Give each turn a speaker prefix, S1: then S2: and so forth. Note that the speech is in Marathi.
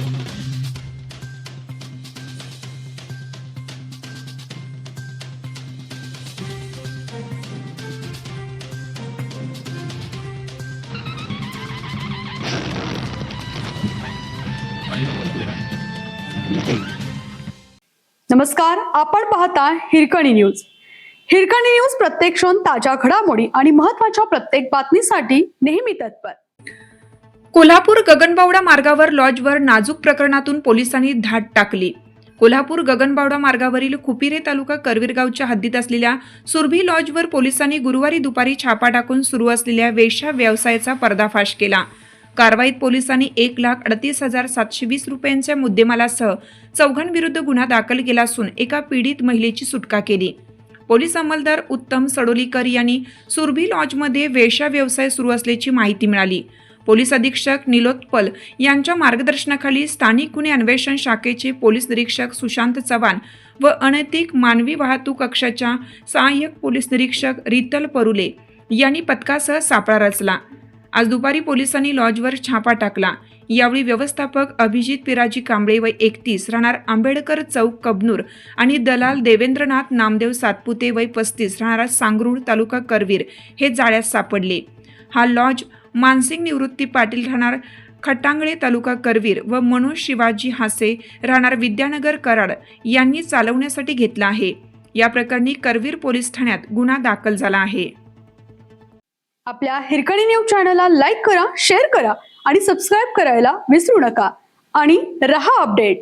S1: नमस्कार, आपण पाहता हिरकणी न्यूज. हिरकणी न्यूज प्रत्येक क्षण ताज्या घडामोडी आणि महत्त्वाच्या प्रत्येक बातमीसाठी नेहमी तत्पर.
S2: कोल्हापूर गगनबावडा मार्गावर लॉजवर नाजूक प्रकरणातून पोलिसांनी धाड टाकली. कोल्हापूर गगनबावडा मार्गावरील खुपिरे तालुका करवीरगावच्या हद्दीत असलेल्या सुरभी लॉजवर पोलिसांनी गुरुवारी दुपारी छापा टाकून सुरू असलेल्या वेश्या व्यवसायाचा पर्दाफाश केला. कारवाईत पोलिसांनी 1,38,720 रुपयांच्या मुद्देमालासह चौघांविरुद्ध गुन्हा दाखल केला असून एका पीडित महिलेची सुटका केली. पोलीस अंमलदार उत्तम सडोलीकर यांनी सुरभी लॉजमध्ये वेश्या व्यवसाय सुरू असल्याची माहिती मिळाली. पोलीस अधीक्षक निलोत्पल यांच्या मार्गदर्शनाखाली स्थानिक गुन्हे अन्वेषण शाखेचे पोलीस निरीक्षक सुशांत चव्हाण व अनैतिक मानवी वाहतूक कक्षाच्या सहाय्यक पोलीस निरीक्षक रितल परुले यांनी पथकासह सापळा रचला. आज दुपारी पोलिसांनी लॉजवर छापा टाकला. यावेळी व्यवस्थापक अभिजित पिराजी कांबळे वय 31 राहणार आंबेडकर चौक कबनूर आणि दलाल देवेंद्रनाथ नामदेव सातपुते वय 35 राहणार सांगरूळ तालुका करवीर हे जाळ्यात सापडले. हा लॉज मानसिंग निवृत्ती पाटील राहणार खटांगळे तालुका करवीर व मनोज शिवाजी हासे राहणार विद्यानगर कराड यांनी चालवण्यासाठी घेतला आहे. या प्रकरणी करवीर पोलीस ठाण्यात गुन्हा दाखल झाला आहे.
S1: आपल्या हिरकणी न्यूज चॅनलला लाईक करा, शेअर करा आणि सबस्क्राईब करायला विसरू नका आणि रहा अपडेट.